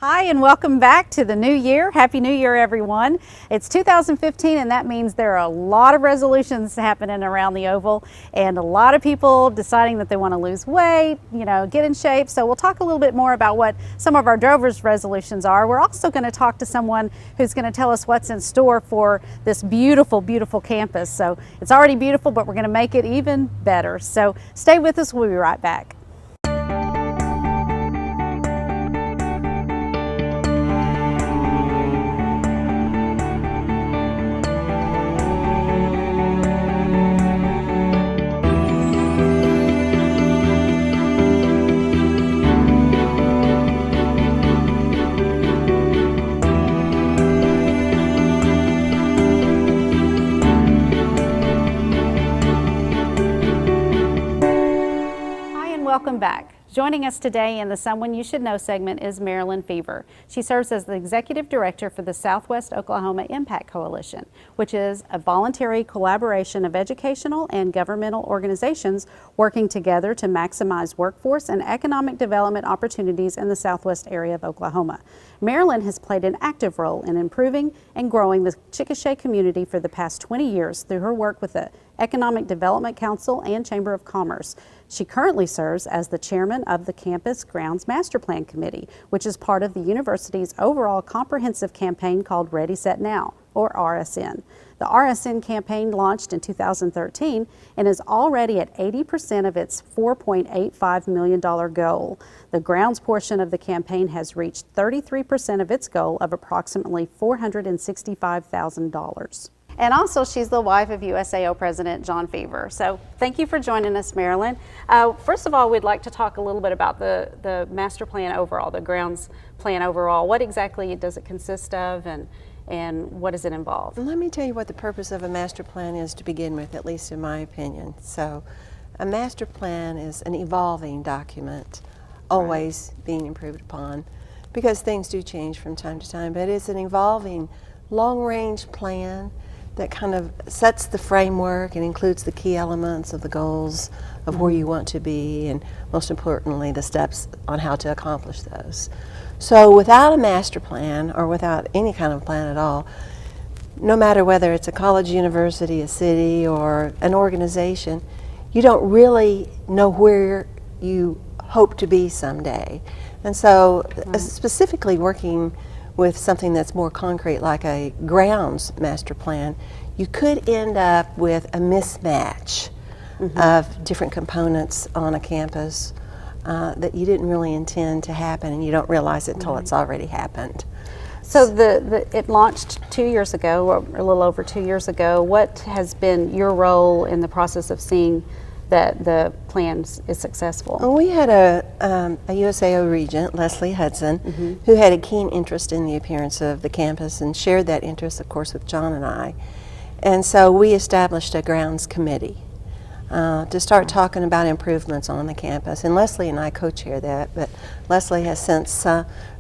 Hi and welcome back to the new year. Happy New Year, everyone. It's 2015 and that means there are a lot of resolutions happening around the Oval and a lot of people deciding that they want to lose weight, get in shape. So we'll talk a little bit more about what some of our Drovers resolutions are. We're also going to talk to someone who's going to tell us what's in store for this beautiful, beautiful campus. So it's already beautiful, but we're going to make it even better. So stay with us. We'll be right back. Welcome back. Joining us today in the Someone You Should Know segment is Marilyn Fever. She serves as the Executive Director for the Southwest Oklahoma Impact Coalition, which is a voluntary collaboration of educational and governmental organizations working together to maximize workforce and economic development opportunities in the southwest area of Oklahoma. Marilyn has played an active role in improving and growing the Chickasha community for the past 20 years through her work with the Economic Development Council and Chamber of Commerce. She currently serves as the chairman of the Campus Grounds Master Plan Committee, which is part of the university's overall comprehensive campaign called Ready, Set, Now, or RSN. The RSN campaign launched in 2013 and is already at 80% of its $4.85 million goal. The grounds portion of the campaign has reached 33% of its goal of approximately $465,000. And also, she's the wife of USAO President John Fever. So thank you for joining us, Marilyn. First of all, we'd like to talk a little bit about the master plan overall, the grounds plan overall. What exactly does it consist of and what does it involve? Let me tell you what the purpose of a master plan is to begin with, at least in my opinion. So a master plan is an evolving document, always being improved upon, because things do change from time to time, but it's an evolving long-range plan that kind of sets the framework and includes the key elements of the goals of where you want to be, and most importantly, the steps on how to accomplish those. So without a master plan, or without any kind of plan at all, no matter whether it's a college, university, a city, or an organization, you don't really know where you hope to be someday. And so specifically working with something that's more concrete like a grounds master plan, you could end up with a mismatch of different components on a campus that you didn't really intend to happen, and you don't realize it until it's already happened. So it launched 2 years ago, or a little over 2 years ago. What has been your role in the process of seeing that the plan is successful? Well, we had a USAO regent, Leslie Hudson, who had a keen interest in the appearance of the campus and shared that interest, of course, with John and I. And so we established a grounds committee to start talking about improvements on the campus. And Leslie and I co-chair that, but Leslie has since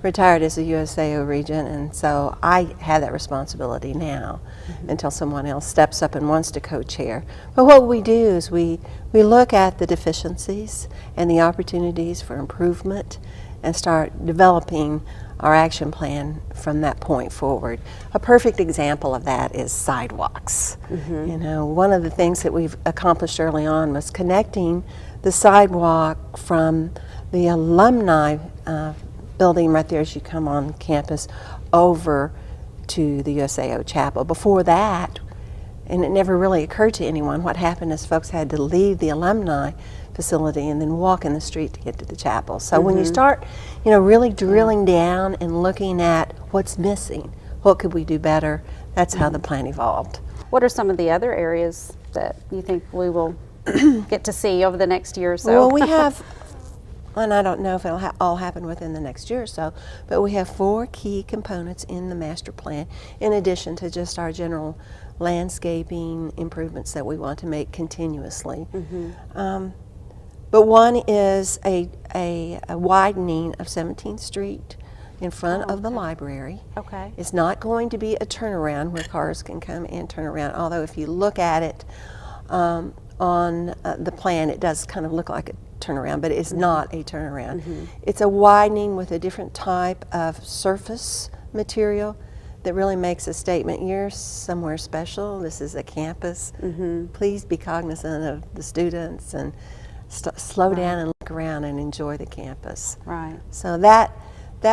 retired as a USAO regent, and so I have that responsibility now until someone else steps up and wants to co-chair. But what we do is we look at the deficiencies and the opportunities for improvement and start developing our action plan from that point forward. A perfect example of that is sidewalks. One of the things that we've accomplished early on was connecting the sidewalk from the alumni building right there as you come on campus over to the USAO chapel. Before that, and it never really occurred to anyone, what happened is folks had to leave the alumni facility and then walk in the street to get to the chapel. So when you start, really drilling down and looking at what's missing, what could we do better, that's how the plan evolved. What are some of the other areas that you think we will get to see over the next year or so? Well, we have, and I don't know if it'll all happen within the next year or so, but we have 4 key components in the master plan, in addition to just our general landscaping improvements that we want to make continuously. But one is a widening of 17th Street in front of the library. Okay. It's not going to be a turnaround where cars can come and turn around, although if you look at it, on the plan, it does kind of look like a turnaround, but it's not a turnaround. It's a widening with a different type of surface material that really makes a statement. You're somewhere special. This is a campus. Please be cognizant of the students and slow down and look around and enjoy the campus. Right. So that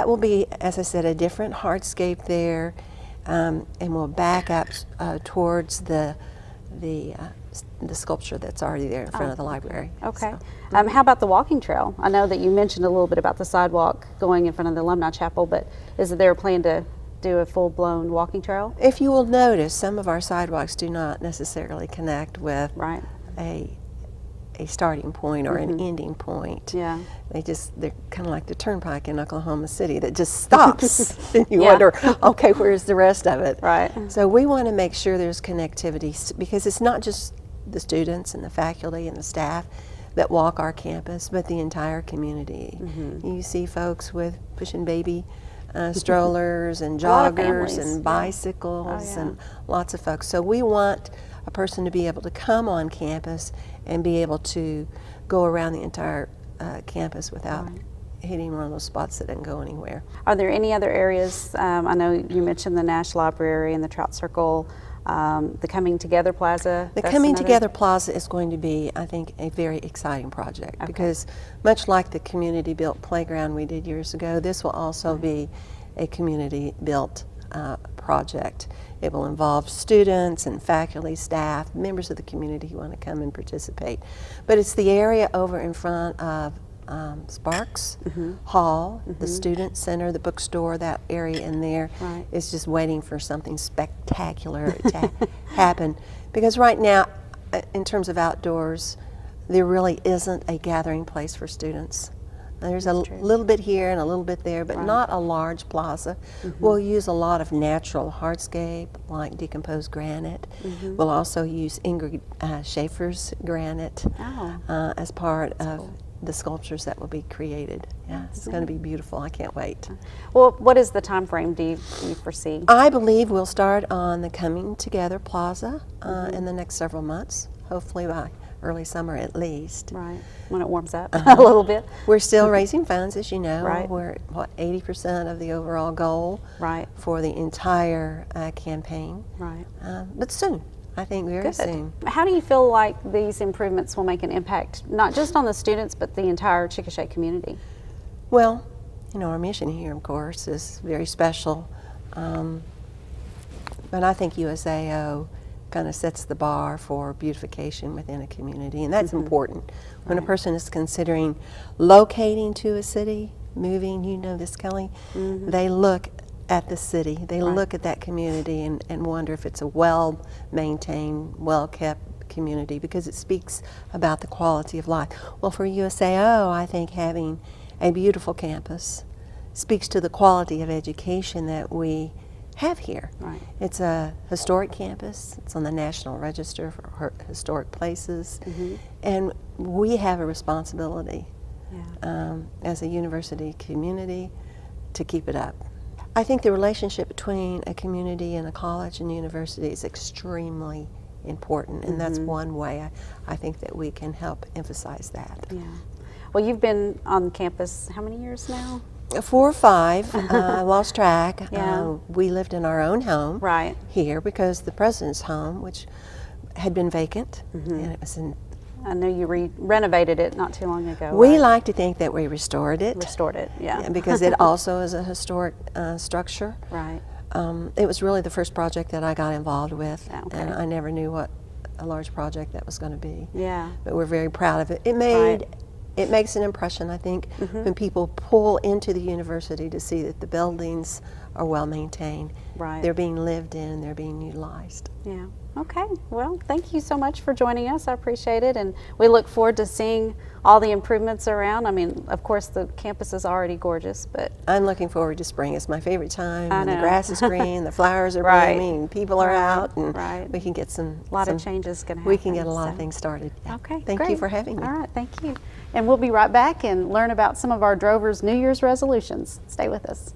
will be, as I said, a different hardscape there, and we'll back up towards the sculpture that's already there in front of the library. Okay. So. How about the walking trail? I know that you mentioned a little bit about the sidewalk going in front of the Alumni Chapel, but is there a plan to do a full-blown walking trail? If you will notice, some of our sidewalks do not necessarily connect with a starting point or an ending point. Yeah. They're kind of like the turnpike in Oklahoma City that just stops. And you wonder, okay, where's the rest of it? Right. So we want to make sure there's connectivity, because it's not just the students and the faculty and the staff that walk our campus, but the entire community. You see folks with pushing baby strollers and joggers and bicycles and lots of folks. So we want a person to be able to come on campus and be able to go around the entire campus without hitting one of those spots that didn't go anywhere. Are there any other areas? I know you mentioned the Nash Library and the Trout Circle, the Coming Together Plaza. The Coming Together Plaza is going to be, I think, a very exciting project, because much like the community-built playground we did years ago, this will also be a community-built project. It will involve students and faculty, staff, members of the community who want to come and participate. But it's the area over in front of Sparks Hall, the Student Center, the bookstore, that area in there is just waiting for something spectacular to happen. Because right now, in terms of outdoors, there really isn't a gathering place for students. There's a little bit here and a little bit there, but not a large plaza. We'll use a lot of natural hardscape, like decomposed granite. We'll also use Ingrid Schaefer's granite as part of the sculptures that will be created. Yeah, it's going to be beautiful. I can't wait. Well, what is the time frame do you foresee? I believe we'll start on the Coming Together Plaza in the next several months, hopefully by early summer at least. Right, when it warms up a little bit. We're still raising funds, as you know. Right. We're at, what, 80% of the overall goal for the entire campaign. Right. But soon, I think very soon. How do you feel like these improvements will make an impact, not just on the students, but the entire Chickasha community? Well, you know, our mission here, of course, is very special. But I think USAO kind of sets the bar for beautification within a community, and that's important. When a person is considering locating to a city, moving, you know this, Kelly, they look at the city, they look at that community and wonder if it's a well-maintained, well-kept community, because it speaks about the quality of life. Well, for USAO, I think having a beautiful campus speaks to the quality of education that we have here. Right. It's a historic campus. It's on the National Register for Historic Places. And we have a responsibility as a university community to keep it up. I think the relationship between a community and a college and university is extremely important, and that's one way I think that we can help emphasize that. Yeah. Well, you've been on campus how many years now? 4 or 5. I lost track. Yeah. We lived in our own home Right. here, because the president's home, which had been vacant, and it was in. I know you renovated it not too long ago. We like to think that we restored it. Restored it, yeah. Because it also is a historic structure. Right. It was really the first project that I got involved with, Okay. and I never knew what a large project that was going to be. Yeah. But we're very proud of it. It makes an impression, I think, when people pull into the university to see that the buildings are well maintained. Right. They're being lived in, they're being utilized. Yeah. Okay. Well, thank you so much for joining us. I appreciate it, and we look forward to seeing all the improvements around. I mean, of course, the campus is already gorgeous, but I'm looking forward to spring. It's my favorite time. I And the know. grass is green, the flowers are Right. blooming, people are out, and Right. we can get some. a lot of changes going to happen. We can get a lot of so. things started. Yeah. Okay, Thank you great. for having me. All right, thank you. And we'll be right back and learn about some of our Drovers' New Year's resolutions. Stay with us.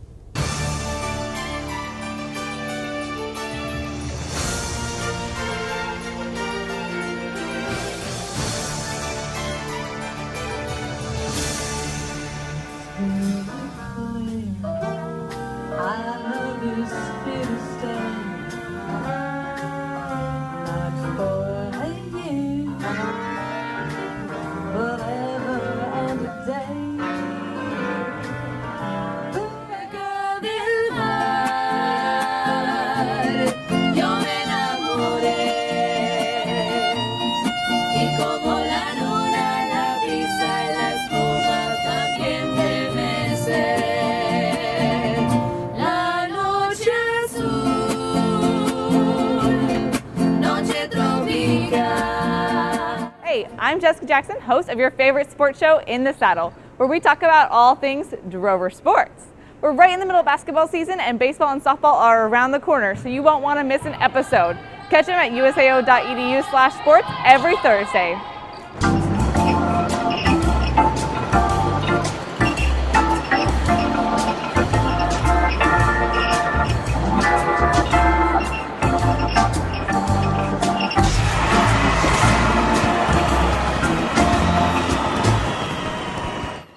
I'm Jessica Jackson, host of your favorite sports show, In the Saddle, where we talk about all things Drover sports. We're right in the middle of basketball season, and baseball and softball are around the corner, so you won't want to miss an episode. Catch them at usao.edu/sports every Thursday.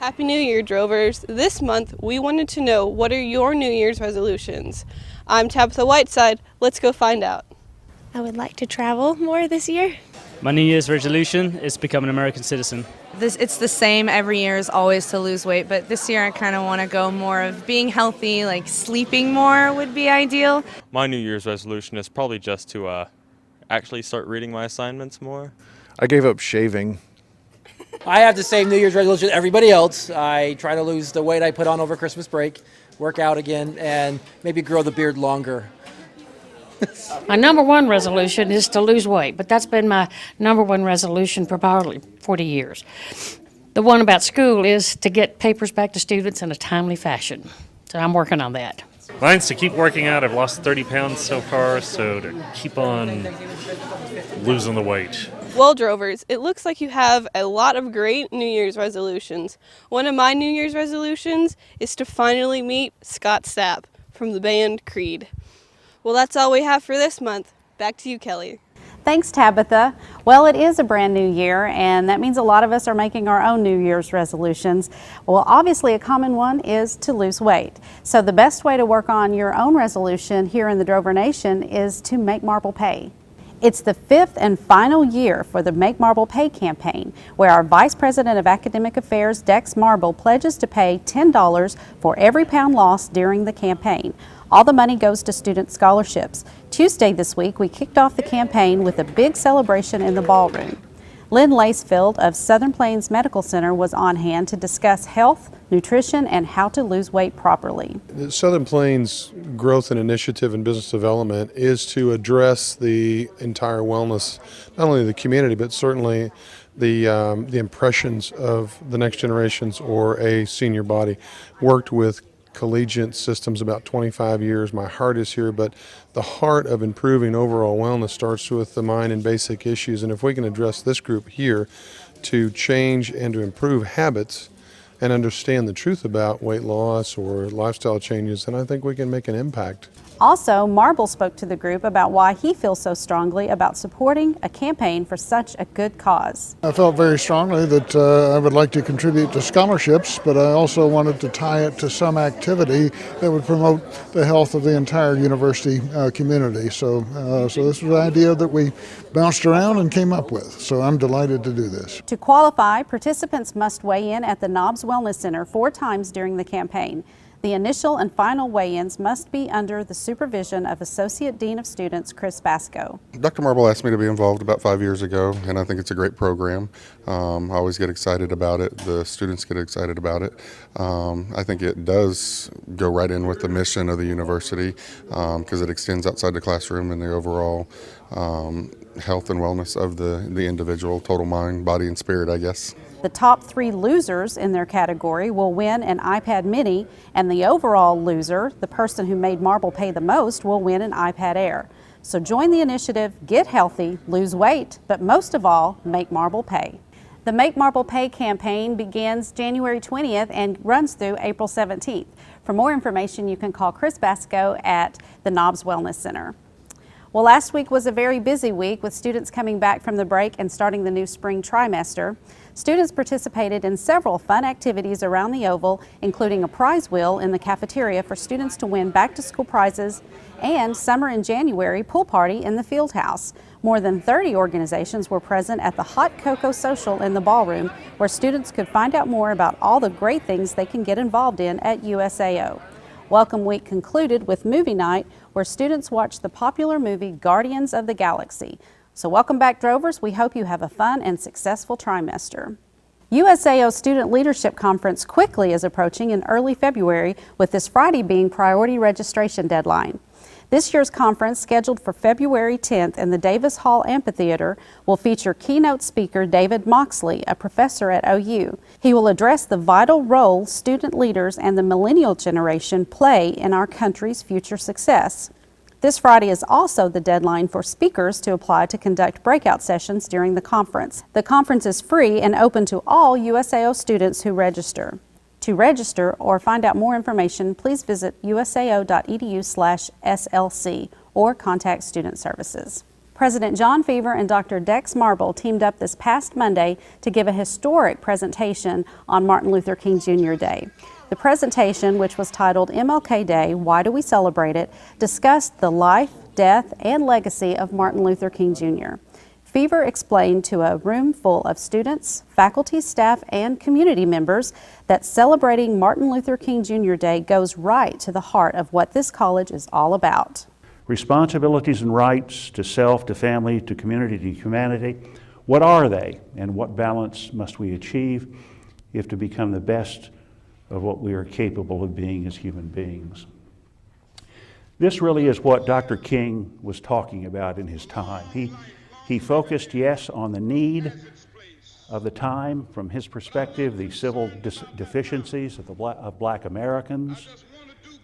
Happy New Year, Drovers. This month, we wanted to know, what are your New Year's resolutions? I'm Tabatha Whiteside. Let's go find out. I would like to travel more this year. My New Year's resolution is to become an American citizen. It's the same every year, is always to lose weight, but this year I kind of want to go more of being healthy, like sleeping more would be ideal. My New Year's resolution is probably just to actually start reading my assignments more. I gave up shaving. I have the same New Year's resolution as everybody else. I try to lose the weight I put on over Christmas break, work out again, and maybe grow the beard longer. My number one resolution is to lose weight, but that's been my number one resolution for probably 40 years. The one about school is to get papers back to students in a timely fashion. So I'm working on that. Mine's to keep working out. I've lost 30 pounds so far, so to keep on losing the weight. Well, Drovers, it looks like you have a lot of great New Year's resolutions. One of my New Year's resolutions is to finally meet Scott Stapp from the band Creed. Well, that's all we have for this month. Back to you, Kelly. Thanks, Tabatha. Well, it is a brand new year, and that means a lot of us are making our own New Year's resolutions. Well, obviously a common one is to lose weight. So the best way to work on your own resolution here in the Drover Nation is to make Marble pay. It's the 5th and final year for the Make Marble Pay campaign, where our Vice President of Academic Affairs, Dex Marble, pledges to pay $10 for every pound lost during the campaign. All the money goes to student scholarships. Tuesday this week, we kicked off the campaign with a big celebration in the ballroom. Lynn Lacefield of Southern Plains Medical Center was on hand to discuss health, nutrition, and how to lose weight properly. The Southern Plains Growth and Initiative and Business Development is to address the entire wellness, not only of the community, but certainly the impressions of the next generations or a senior body. Worked with collegiate systems about 25 years. My heart is here, but the heart of improving overall wellness starts with the mind and basic issues. And if we can address this group here to change and to improve habits and understand the truth about weight loss or lifestyle changes, then I think we can make an impact. Also, Marble spoke to the group about why he feels so strongly about supporting a campaign for such a good cause. I felt very strongly that I would like to contribute to scholarships, but I also wanted to tie it to some activity that would promote the health of the entire university community. So this was an idea that we bounced around and came up with. So I'm delighted to do this. To qualify, participants must weigh in at the Knobs Wellness Center 4 times during the campaign. The initial and final weigh-ins must be under the supervision of Associate Dean of Students, Chris Basco. Dr. Marble asked me to be involved about 5 years ago, and I think it's a great program. I always get excited about it. The students get excited about it. I think it does go right in with the mission of the university because it extends outside the classroom and the overall health and wellness of the individual, total mind, body, and spirit, I guess. The top 3 losers in their category will win an iPad mini, and the overall loser, the person who made Marble pay the most, will win an iPad Air. So join the initiative, get healthy, lose weight, but most of all, make Marble pay. The Make Marble Pay campaign begins January 20th and runs through April 17th. For more information, you can call Chris Basco at the Knobs Wellness Center. Well, last week was a very busy week with students coming back from the break and starting the new spring trimester. Students participated in several fun activities around the Oval, including a prize wheel in the cafeteria for students to win back-to-school prizes and Summer in January pool party in the field house. More than 30 organizations were present at the Hot Cocoa Social in the ballroom, where students could find out more about all the great things they can get involved in at USAO. Welcome Week concluded with movie night, where students watched the popular movie Guardians of the Galaxy. So welcome back, Drovers. We hope you have a fun and successful trimester. USAO Student Leadership Conference quickly is approaching in early February, with this Friday being priority registration deadline. This year's conference, scheduled for February 10th in the Davis Hall Amphitheater, will feature keynote speaker David Moxley, a professor at OU. He will address the vital role student leaders and the millennial generation play in our country's future success. This Friday is also the deadline for speakers to apply to conduct breakout sessions during the conference. The conference is free and open to all USAO students who register. To register or find out more information, please visit usao.edu/SLC or contact Student Services. President John Fever and Dr. Dex Marble teamed up this past Monday to give a historic presentation on Martin Luther King Jr. Day. The presentation, which was titled MLK Day, Why Do We Celebrate It?, discussed the life, death, and legacy of Martin Luther King Jr. Fever explained to a room full of students, faculty, staff, and community members that celebrating Martin Luther King Jr. Day goes right to the heart of what this college is all about. Responsibilities and rights to self, to family, to community, to humanity. What are they, and what balance must we achieve if to become the best of what we are capable of being as human beings? This really is what Dr. King was talking about in his time. He focused, yes, on the need of the time from his perspective, the civil deficiencies of black Americans,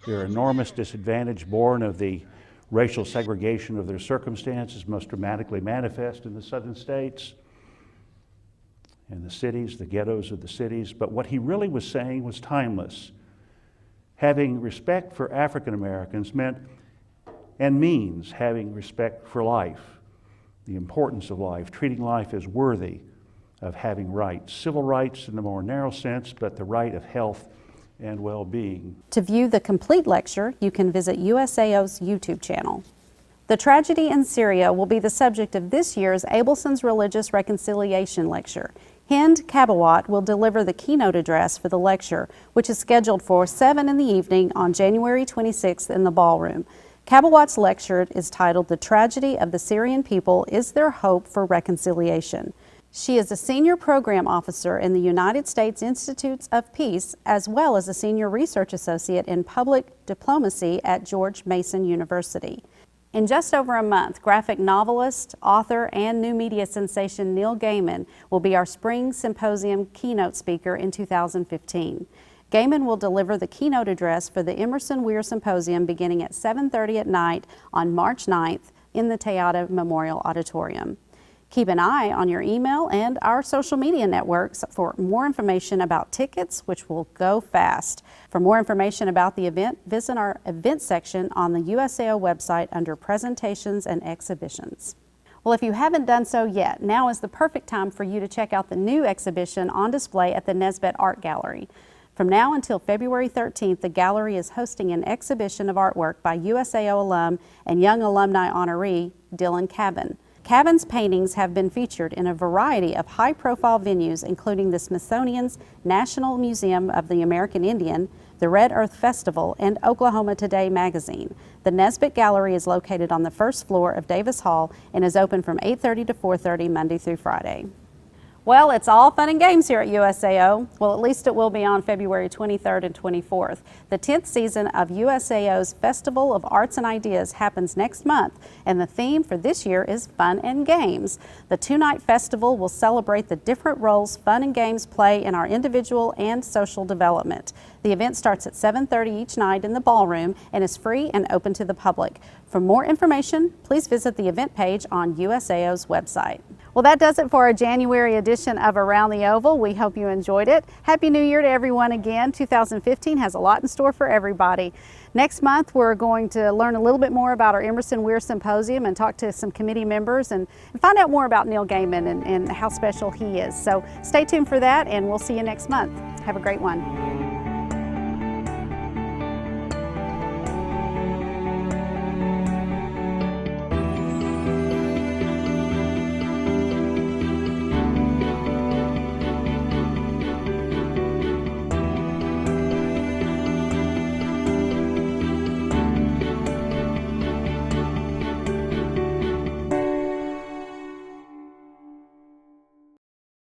their enormous disadvantage born of the racial segregation of their circumstances, most dramatically manifest in the southern states, in the cities, the ghettos of the cities. But what he really was saying was timeless. Having respect for African Americans meant and means having respect for life, the importance of life, treating life as worthy of having rights, civil rights in the more narrow sense, but the right of health and well-being. To view the complete lecture, you can visit USAO's YouTube channel. The tragedy in Syria will be the subject of this year's Abelson's Religious Reconciliation Lecture. Hind Kabawat will deliver the keynote address for the lecture, which is scheduled for 7 in the evening on January 26th in the ballroom. Kabawat's lecture is titled The Tragedy of the Syrian People, Is There Hope for Reconciliation? She is a senior program officer in the United States Institutes of Peace, as well as a senior research associate in public diplomacy at George Mason University. In just over a month, graphic novelist, author, and new media sensation Neil Gaiman will be our spring symposium keynote speaker in 2015. Gaiman will deliver the keynote address for the Emerson Weir Symposium beginning at 7:30 at night on March 9th in the Tayada Memorial Auditorium. Keep an eye on your email and our social media networks for more information about tickets, which will go fast. For more information about the event, visit our event section on the USAO website under Presentations and Exhibitions. Well, if you haven't done so yet, now is the perfect time for you to check out the new exhibition on display at the Nesbitt Art Gallery. From now until February 13th, the gallery is hosting an exhibition of artwork by USAO alum and Young Alumni honoree Dylan Cabin. Cabin's paintings have been featured in a variety of high-profile venues, including the Smithsonian's National Museum of the American Indian, the Red Earth Festival, and Oklahoma Today magazine. The Nesbitt Gallery is located on the first floor of Davis Hall and is open from 8:30 to 4:30 Monday through Friday. Well, it's all fun and games here at USAO. Well, at least it will be on February 23rd and 24th. The 10th season of USAO's Festival of Arts and Ideas happens next month, and the theme for this year is fun and games. The two-night festival will celebrate the different roles fun and games play in our individual and social development. The event starts at 7:30 each night in the ballroom and is free and open to the public. For more information, please visit the event page on USAO's website. Well, that does it for our January edition of Around the Oval. We hope you enjoyed it. Happy New Year to everyone again. 2015 has a lot in store for everybody. Next month, we're going to learn a little bit more about our Emerson Weir Symposium and talk to some committee members and find out more about Neil Gaiman and how special he is. So stay tuned for that, and we'll see you next month. Have a great one.